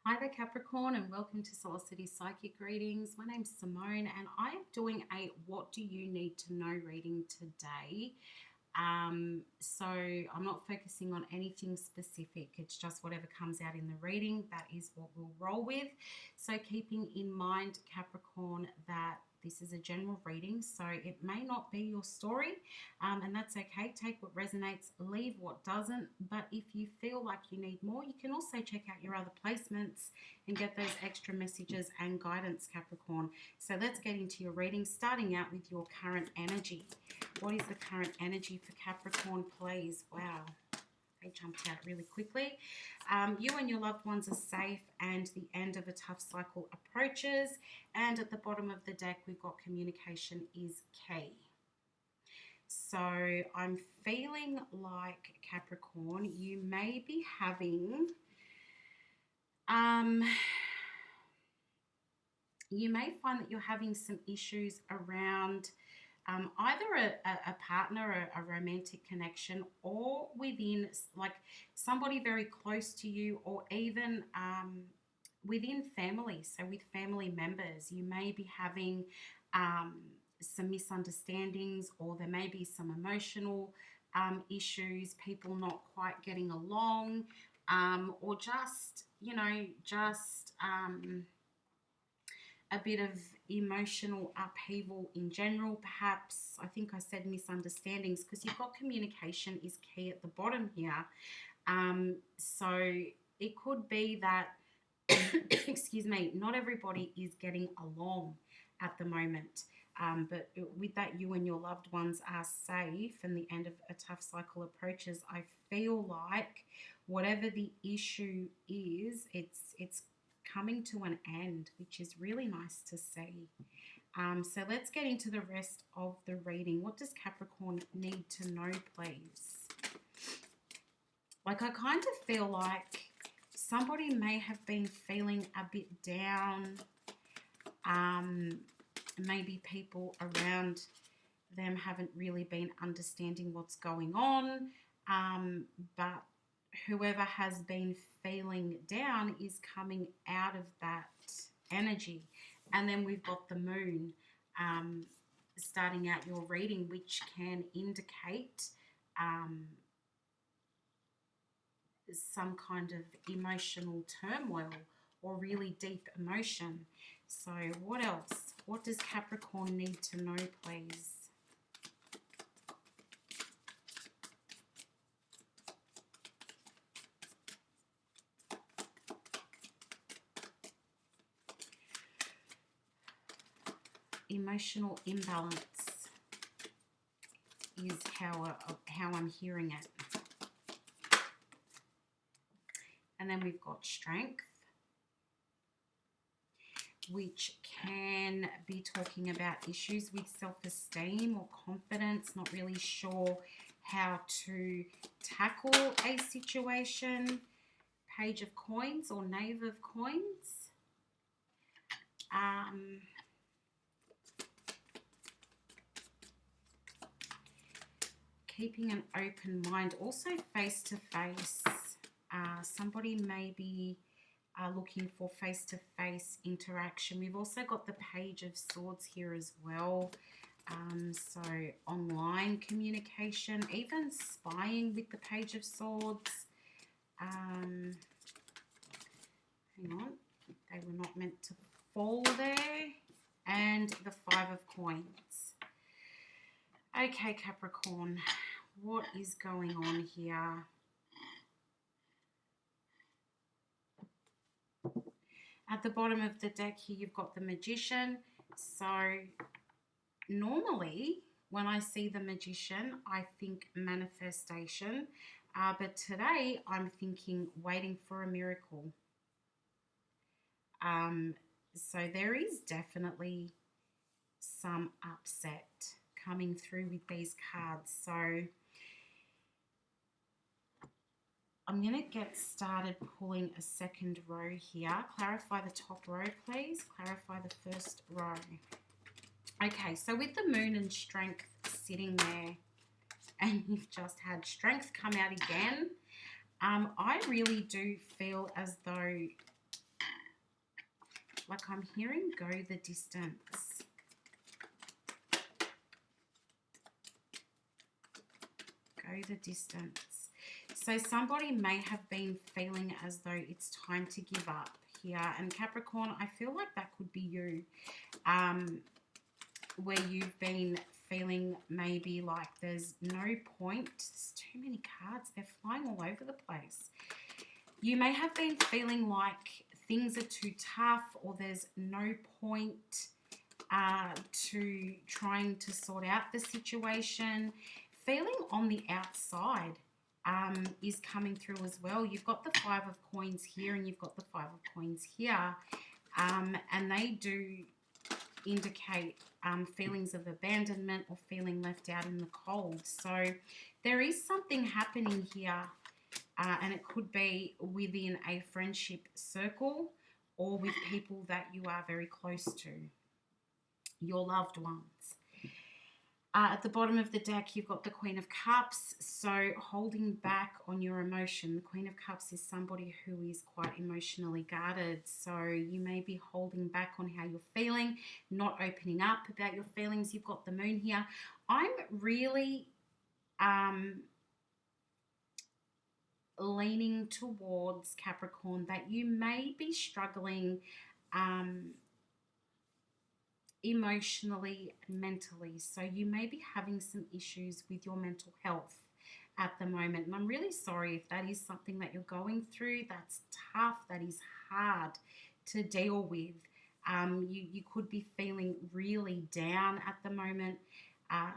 Hi there, Capricorn, and welcome to Soulocity Psychic Readings. My name's Simone, and I am doing a What Do You Need to Know reading today. So I'm not focusing on anything specific. It's just whatever comes out in the reading, that is what we'll roll with. So keeping in mind, Capricorn, that this is a general reading, so it may not be your story, and that's okay. Take what resonates, leave what doesn't. But if you feel like you need more, you can also check out your other placements and get those extra messages and guidance, Capricorn. So let's get into your reading, starting out with your current energy. What is the current energy for Capricorn, please? Wow, they jumped out really quickly. You and your loved ones are safe, and the end of a tough cycle approaches. And at the bottom of the deck, we've got communication is key. So I'm feeling like, Capricorn, you may be having you may find that you're having some issues around either a partner, a romantic connection, or within like somebody very close to you, or even within family. So with family members, you may be having some misunderstandings, or there may be some emotional issues, people not quite getting along, or just, a bit of emotional upheaval in general, perhaps. I think I said misunderstandings because you've got communication is key at the bottom here. So it could be that, excuse me, not everybody is getting along at the moment. But with that, you and your loved ones are safe, and the end of a tough cycle approaches. I feel like whatever the issue is, it's coming to an end, which is really nice to see. So let's get into the rest of the reading. What does Capricorn need to know, please? Like, I kind of feel like somebody may have been feeling a bit down. Maybe people around them haven't really been understanding what's going on. But whoever has been feeling down is coming out of that energy. And then we've got the moon starting out your reading, which can indicate some kind of emotional turmoil or really deep emotion. So what else? What does Capricorn need to know, please? Emotional imbalance is how I'm hearing it. And then we've got strength, which can be talking about issues with self-esteem or confidence, not really sure how to tackle a situation. Page of coins or knave of coins. Keeping an open mind, also face-to-face. Somebody may be looking for face-to-face interaction. We've also got the Page of Swords here as well. So online communication, even spying with the Page of Swords. Hang on, they were not meant to fall there. And the Five of Coins. Okay, Capricorn, what is going on here? At the bottom of the deck here, you've got the Magician. So normally when I see the Magician, I think manifestation. But today I'm thinking waiting for a miracle. So there is definitely some upset coming through with these cards. So I'm going to get started pulling a second row here. Clarify the top row, please. Clarify the first row. Okay, so with the moon and strength sitting there, and you've just had strength come out again, I really do feel as though like I'm hearing go the distance. Go the distance. So somebody may have been feeling as though it's time to give up here. And Capricorn, I feel like that could be you. Where you've been feeling maybe like there's no point. There's too many cards. They're flying all over the place. You may have been feeling like things are too tough, or there's no point to trying to sort out the situation. Feeling on the outside is coming through as well. You've got the 5 of coins here and you've got the 5 of coins here. And they do indicate feelings of abandonment or feeling left out in the cold. So there is something happening here, and it could be within a friendship circle or with people that you are very close to, your loved ones. At the bottom of the deck, you've got the Queen of Cups, so holding back on your emotion. The Queen of Cups is somebody who is quite emotionally guarded, so you may be holding back on how you're feeling, not opening up about your feelings. You've got the Moon here. I'm really leaning towards, Capricorn, that you may be struggling emotionally, mentally. So you may be having some issues with your mental health at the moment. And I'm really sorry if that is something that you're going through. That's tough. That is hard to deal with. You could be feeling really down at the moment.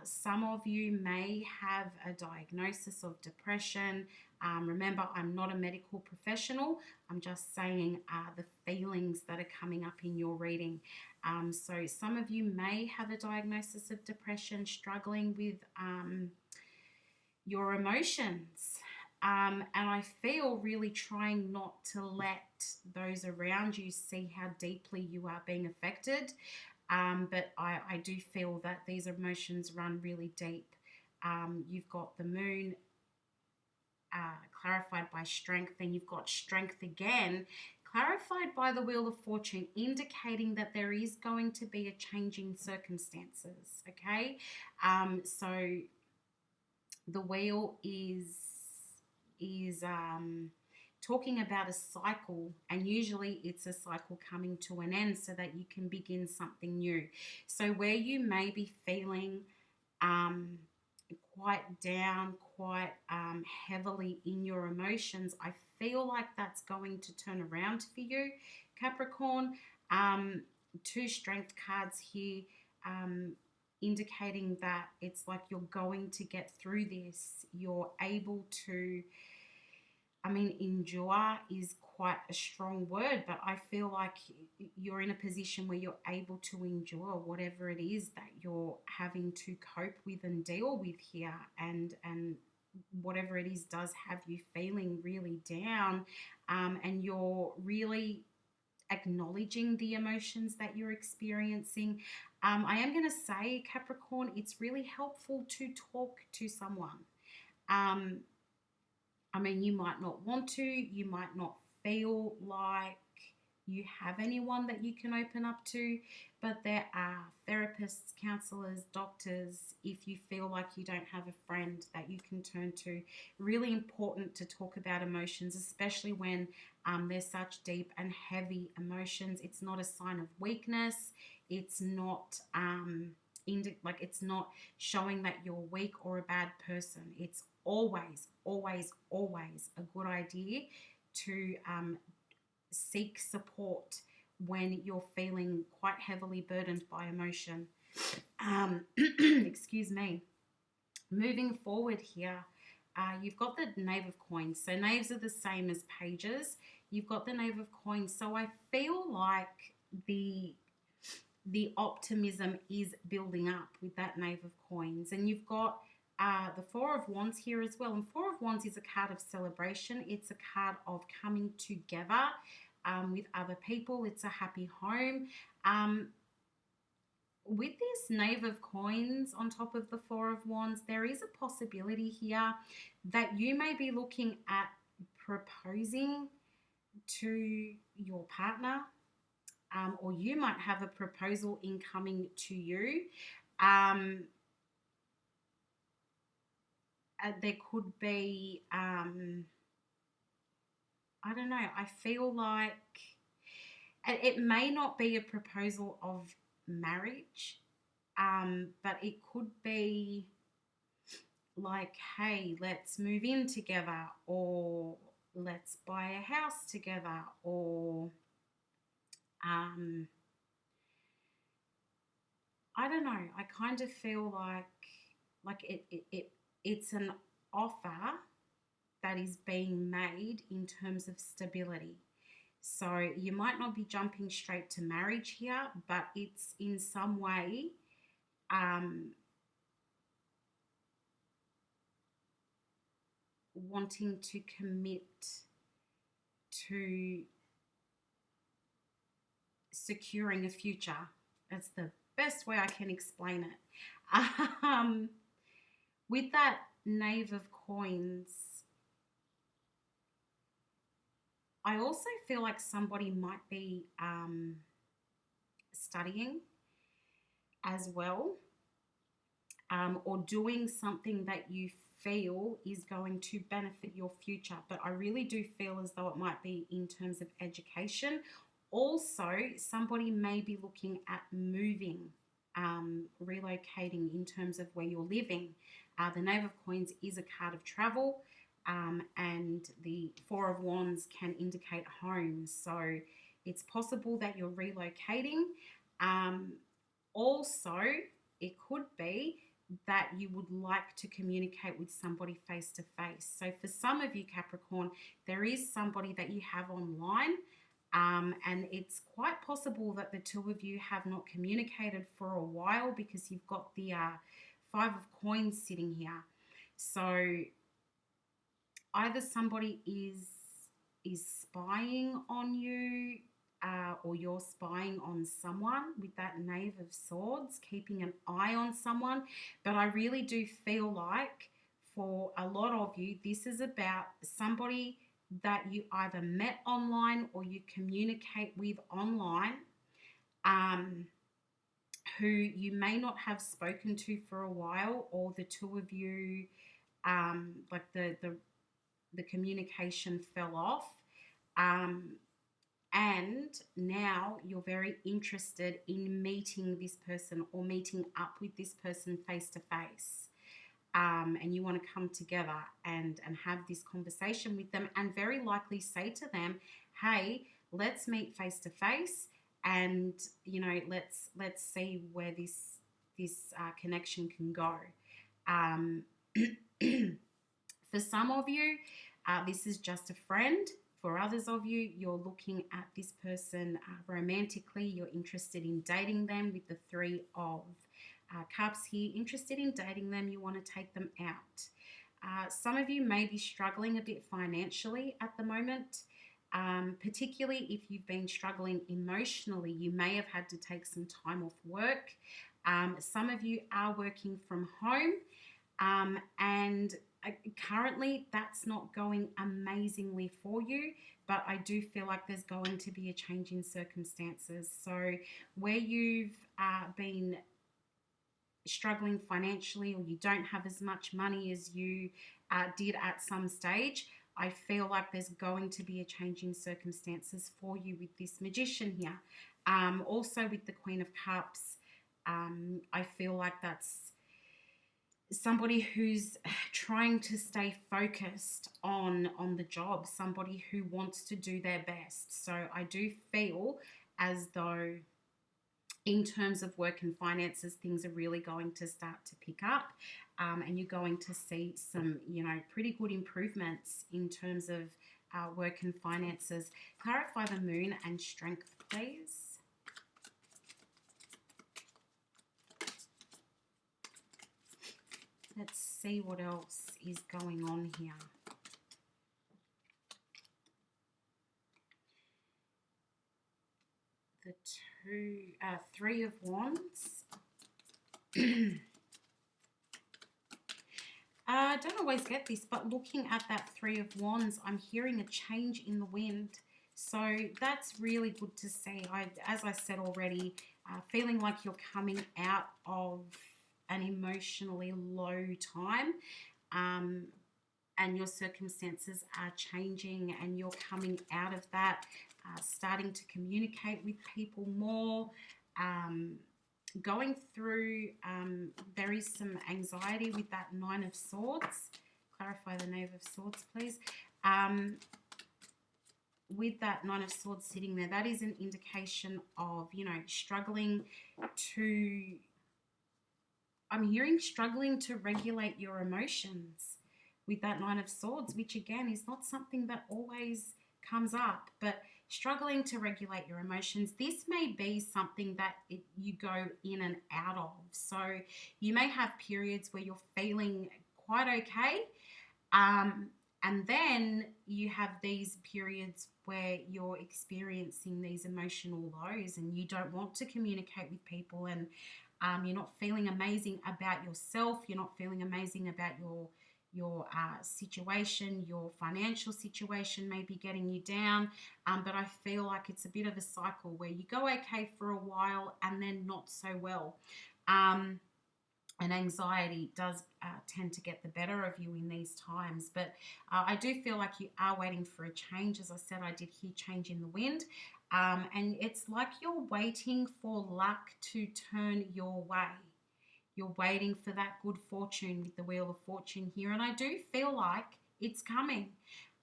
Some of you may have a diagnosis of depression. Remember, I'm not a medical professional. I'm just saying the feelings that are coming up in your reading. So some of you may have a diagnosis of depression, struggling with your emotions. And I feel really trying not to let those around you see how deeply you are being affected. But I do feel that these emotions run really deep. You've got the Moon clarified by strength, then you've got strength again, clarified by the Wheel of Fortune, indicating that there is going to be a change in circumstances, okay? So the Wheel is talking about a cycle, and usually it's a cycle coming to an end so that you can begin something new. So where you may be feeling quite down, quite heavily in your emotions, I feel like that's going to turn around for you, Capricorn. 2 strength cards here, indicating that it's like you're going to get through this. You're able to, endure is quite a strong word, but I feel like you're in a position where you're able to endure whatever it is that you're having to cope with and deal with here, and whatever it is does have you feeling really down, and you're really acknowledging the emotions that you're experiencing. I am going to say, Capricorn, it's really helpful to talk to someone. You might not want to, you might not feel like you have anyone that you can open up to, but there are therapists, counselors, doctors, if you feel like you don't have a friend that you can turn to. Really important to talk about emotions, especially when there's such deep and heavy emotions. It's not a sign of weakness. It's not it's not showing that you're weak or a bad person. It's always, always, always a good idea to seek support when you're feeling quite heavily burdened by emotion. Excuse me. Moving forward here, you've got the Knave of Coins. So knaves are the same as pages. You've got the Knave of Coins. So I feel like the optimism is building up with that Knave of Coins. And you've got the Four of Wands here as well. And Four of Wands is a card of celebration. It's a card of coming together with other people. It's a happy home. With this Knave of Coins on top of the Four of Wands, there is a possibility here that you may be looking at proposing to your partner. or you might have a proposal incoming to you. There could be, I don't know, I feel like it may not be a proposal of marriage, but it could be like, hey, let's move in together, or let's buy a house together, or I don't know. I kind of feel like it's an offer that is being made in terms of stability. So you might not be jumping straight to marriage here, but it's in some way wanting to commit to securing a future. That's the best way I can explain it. With that Knave of Coins, I also feel like somebody might be studying as well, or doing something that you feel is going to benefit your future. But I really do feel as though it might be in terms of education. Also, somebody may be looking at moving, relocating in terms of where you're living. The Knave of Coins is a card of travel, and the Four of Wands can indicate home. So it's possible that you're relocating. Also, it could be that you would like to communicate with somebody face to face. So for some of you, Capricorn, there is somebody that you have online, and it's quite possible that the two of you have not communicated for a while, because you've got the Five of Coins sitting here. So either somebody is spying on you, or you're spying on someone with that Knave of Swords, keeping an eye on someone. But I really do feel like for a lot of you, this is about somebody that you either met online or you communicate with online, who you may not have spoken to for a while, or the two of you, like the communication fell off. And now you're very interested in meeting this person or meeting up with this person face to face. And you want to come together and have this conversation with them, and very likely say to them, hey, let's meet face to face, and let's see where this connection can go. For some of you, this is just a friend. For others of you, you're looking at this person romantically. You're interested in dating them with the Three of Cups here. Interested in dating them. You want to take them out. Some of you may be struggling a bit financially at the moment, particularly if you've been struggling emotionally. You may have had to take some time off work. Some of you are working from home, and currently that's not going amazingly for you, but I do feel like there's going to be a change in circumstances. So where you've been struggling financially, or you don't have as much money as you did at some stage, I feel like there's going to be a change in circumstances for you with this Magician here. Also with the Queen of Cups, I feel like that's somebody who's trying to stay focused on the job, somebody who wants to do their best. So I do feel as though in terms of work and finances, things are really going to start to pick up, and you're going to see some, pretty good improvements in terms of work and finances. Clarify the Moon and Strength, please. Let's see what else is going on here. The Three of Wands. I don't always get this, but looking at that Three of Wands, I'm hearing a change in the wind. So that's really good to see. As I said already, feeling like you're coming out of an emotionally low time, um, and your circumstances are changing, and you're coming out of that, starting to communicate with people more. Um, Going through, there is some anxiety with that Nine of Swords. Clarify the Knave of Swords, please. With that Nine of Swords sitting there, that is an indication of, struggling to, I'm hearing struggling to regulate your emotions with that Nine of Swords, which again is not something that always comes up, but struggling to regulate your emotions. This may be something that you go in and out of. So you may have periods where you're feeling quite okay. And then you have these periods where you're experiencing these emotional lows and you don't want to communicate with people, and you're not feeling amazing about yourself. You're not feeling amazing about your situation. Your financial situation may be getting you down, but I feel like it's a bit of a cycle where you go okay for a while and then not so well. And anxiety does tend to get the better of you in these times. But I do feel like you are waiting for a change. As I said, I did hear change in the wind. And it's like you're waiting for luck to turn your way. You're waiting for that good fortune with the Wheel of Fortune here. And I do feel like it's coming.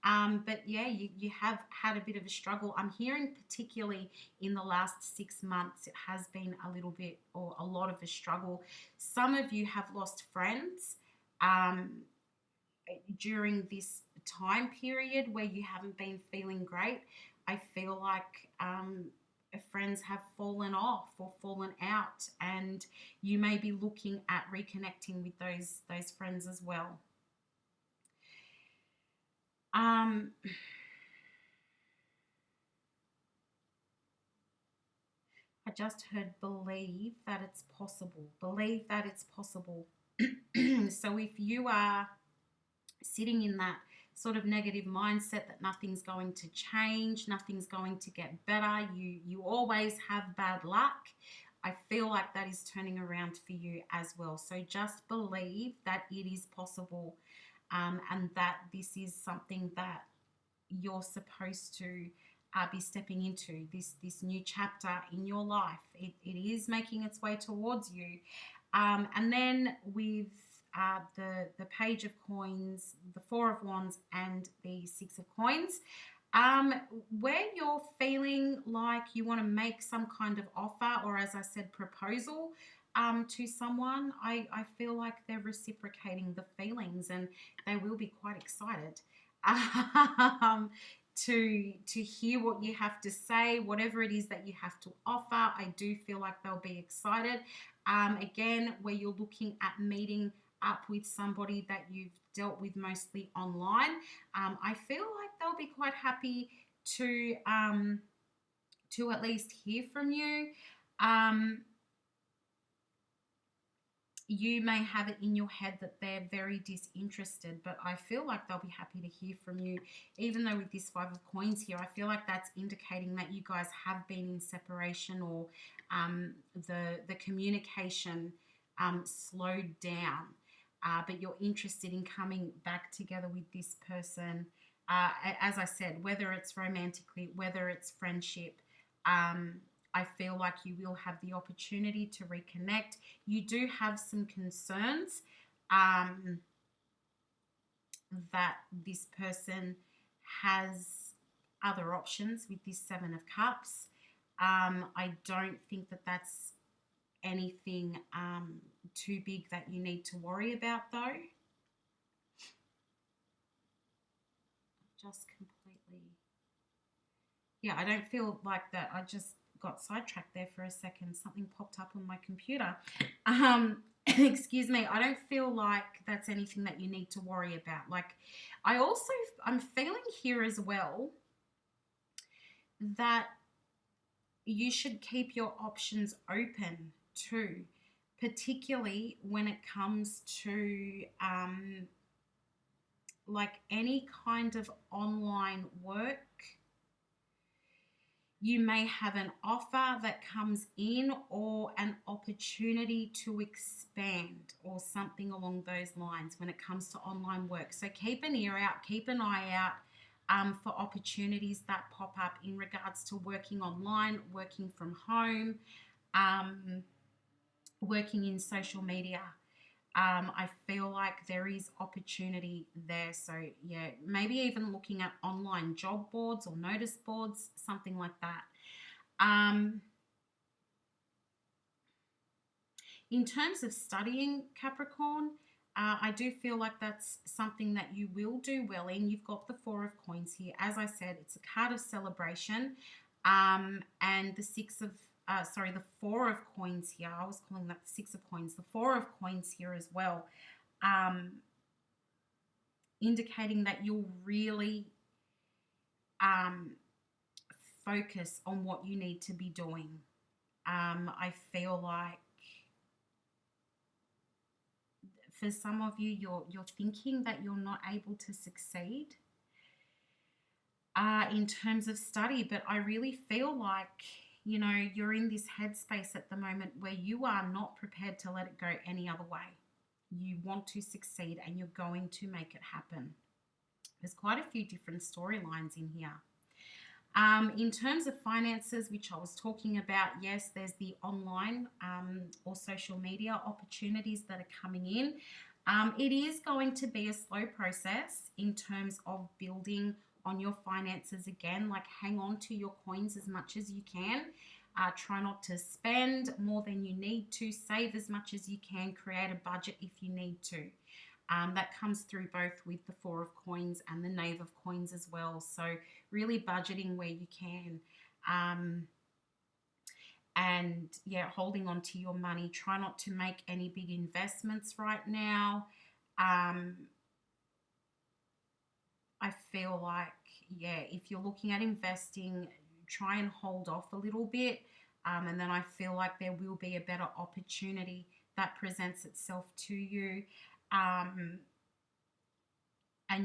But yeah, you have had a bit of a struggle. I'm hearing particularly in the last 6 months, it has been a little bit or a lot of a struggle. Some of you have lost friends during this time period where you haven't been feeling great. I feel like friends have fallen off or fallen out, and you may be looking at reconnecting with those friends as well. I just heard believe that it's possible. Believe that it's possible. So if you are sitting in that sort of negative mindset that nothing's going to change, nothing's going to get better, you always have bad luck, I feel like that is turning around for you as well. So just believe that it is possible, and that this is something that you're supposed to be stepping into, this new chapter in your life. It is making its way towards you. And then with the Page of Coins, the Four of Wands, and the Six of Coins, where you're feeling like you want to make some kind of offer, or as I said, proposal to someone, I feel like they're reciprocating the feelings and they will be quite excited to hear what you have to say, whatever it is that you have to offer. I do feel like they'll be excited. Again, where you're looking at meeting up with somebody that you've dealt with mostly online, I feel like they'll be quite happy to at least hear from you. You may have it in your head that they're very disinterested, but I feel like they'll be happy to hear from you. Even though with this Five of Coins here, I feel like that's indicating that you guys have been in separation, or the communication slowed down, but you're interested in coming back together with this person. As I said, whether it's romantically, whether it's friendship, I feel like you will have the opportunity to reconnect. You do have some concerns that this person has other options with this Seven of Cups. I don't think that that's anything too big that you need to worry about, though. Just completely... Yeah, I don't feel like that. I just got sidetracked there for a second. Something popped up on my computer. Excuse me. I don't feel like that's anything that you need to worry about. Like, I'm feeling here as well that you should keep your options open too, particularly when it comes to like any kind of online work. You may have an offer that comes in or an opportunity to expand or something along those lines when it comes to online work. So keep an ear out, keep an eye out for opportunities that pop up in regards to working online, working from home, um, working in social media. I feel like there is opportunity there. So, yeah, maybe even looking at online job boards or notice boards, something like that. In terms of studying, Capricorn, I do feel like that's something that you will do well in. You've got the Four of Coins here. As I said, it's a card of celebration. And the Four of Coins here. I was calling that the Six of Coins. The Four of Coins here as well. Indicating that you'll really focus on what you need to be doing. I feel like for some of you, you're thinking that you're not able to succeed in terms of study, but I really feel like, you know, you're in this headspace at the moment where you are not prepared to let it go any other way. You want to succeed and you're going to make it happen. There's quite a few different storylines in here. In terms of finances, which I was talking about, yes, there's the online or social media opportunities that are coming in. It is going to be a slow process in terms of building on your finances again. Like, hang on to your coins as much as you can. Try not to spend more than you need to. Save as much as you can. Create a budget if you need to. That comes through both with the Four of Coins and the Knave of Coins as well. So really budgeting where you can. And yeah, holding on to your money. Try not to make any big investments right now. I feel like, yeah, if you're looking at investing, try and hold off a little bit. And then I feel like there will be a better opportunity that presents itself to you. And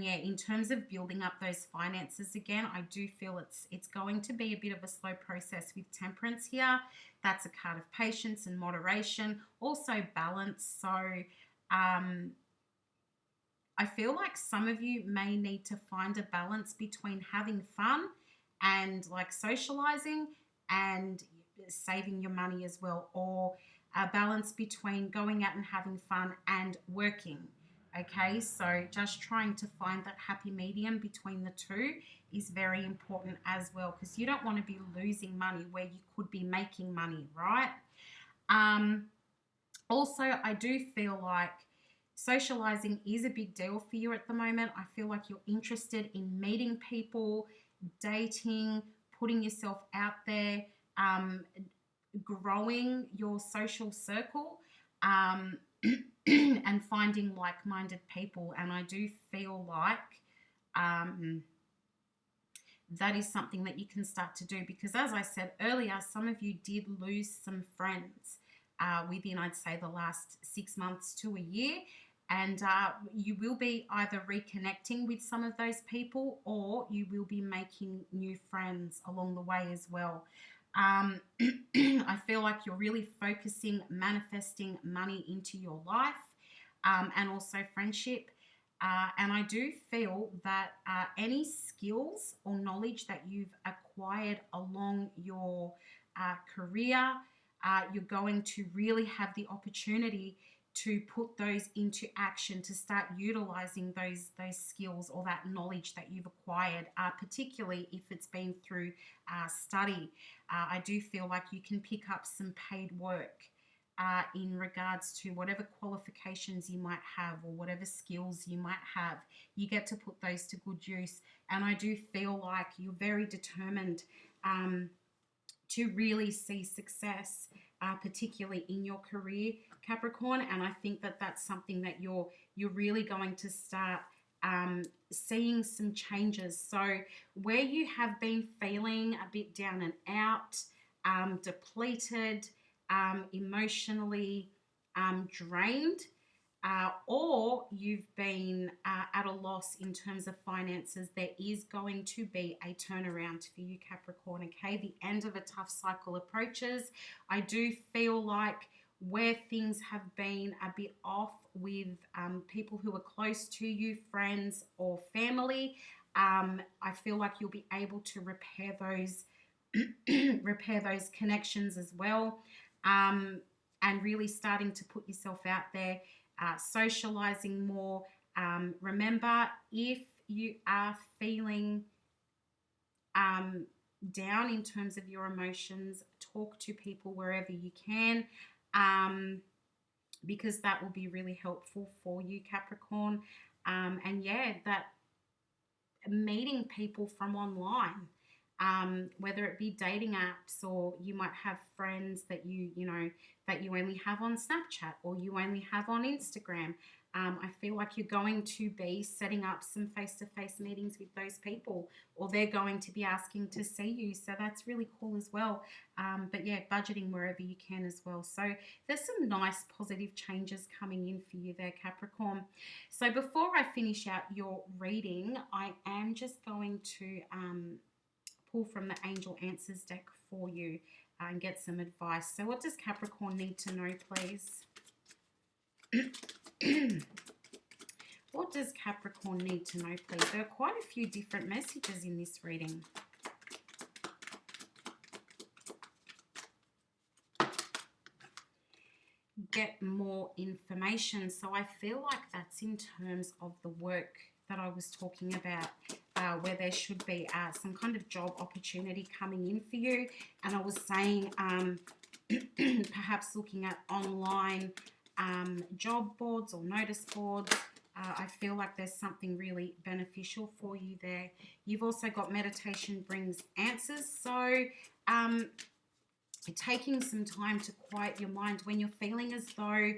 yeah, in terms of building up those finances again, I do feel it's going to be a bit of a slow process with Temperance here. That's a card of patience and moderation, also balance. So I feel like some of you may need to find a balance between having fun and like socializing and saving your money as well, or a balance between going out and having fun and working. Okay, so just trying to find that happy medium between the two is very important as well, because you don't want to be losing money where you could be making money, right? Also, I do feel like socializing is a big deal for you at the moment. I feel like you're interested in meeting people, dating, putting yourself out there, growing your social circle, and finding like-minded people. And I do feel like that is something that you can start to do, because as I said earlier, some of you did lose some friends within, I'd say, the last 6 months to a year. And you will be either reconnecting with some of those people, or you will be making new friends along the way as well. I feel like you're really focusing, manifesting money into your life, and also friendship. And I do feel that any skills or knowledge that you've acquired along your career, you're going to really have the opportunity to put those into action, to start utilizing those skills or that knowledge that you've acquired, particularly if it's been through study. I do feel like you can pick up some paid work in regards to whatever qualifications you might have or whatever skills you might have. You get to put those to good use. And I do feel like you're very determined to really see success, particularly in your career, Capricorn. And I think that that's something that you're really going to start seeing some changes. So where you have been feeling a bit down and out, depleted, emotionally drained, or you've been at a loss in terms of finances, there is going to be a turnaround for you, Capricorn. Okay, the end of a tough cycle approaches. I do feel like where things have been a bit off with people who are close to you, friends or family, I feel like you'll be able to repair those repair those connections as well, and really starting to put yourself out there, socializing more. Remember, if you are feeling down in terms of your emotions, talk to people wherever you can, because that will be really helpful for you, Capricorn. And yeah, that meeting people from online, whether it be dating apps, or you might have friends that you know that you only have on Snapchat or you only have on Instagram. I feel like you're going to be setting up some face-to-face meetings with those people, or they're going to be asking to see you. So that's really cool as well. But yeah, budgeting wherever you can as well. So there's some nice positive changes coming in for you there, Capricorn. So before I finish out your reading, I am just going to pull from the Angel Answers deck for you and get some advice. So what does Capricorn need to know, please? What does Capricorn need to know, please? There are quite a few different messages in this reading. Get more information. So I feel like that's in terms of the work that I was talking about, where there should be some kind of job opportunity coming in for you. And I was saying perhaps looking at online job boards or notice boards. I feel like there's something really beneficial for you there. You've also got meditation brings answers. So taking some time to quiet your mind when you're feeling as though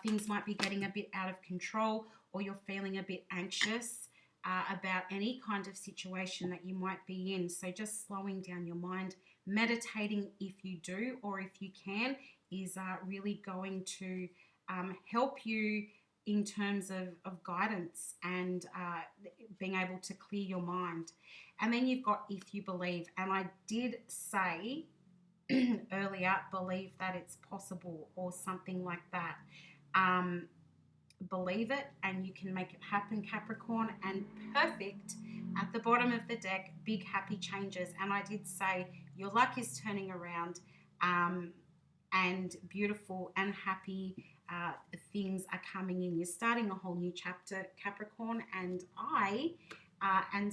things might be getting a bit out of control, or you're feeling a bit anxious about any kind of situation that you might be in. So just slowing down your mind, meditating if you do or if you can, is really going to help you in terms of guidance and being able to clear your mind. And then you've got if you believe. And I did say earlier, believe that it's possible or something like that. Believe it and you can make it happen, Capricorn. And perfect at the bottom of the deck, big happy changes. And I did say your luck is turning around, and beautiful and happy things are coming in. You're starting a whole new chapter, Capricorn, and I'm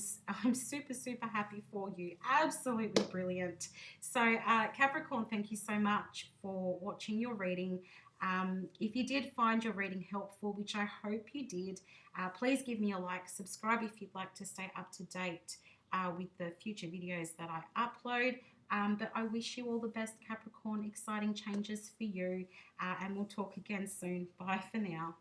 super, super happy for you. Absolutely brilliant. So Capricorn, thank you so much for watching your reading. If you did find your reading helpful, which I hope you did, please give me a like, subscribe if you'd like to stay up to date with the future videos that I upload. But I wish you all the best, Capricorn. Exciting changes for you, and we'll talk again soon. Bye for now.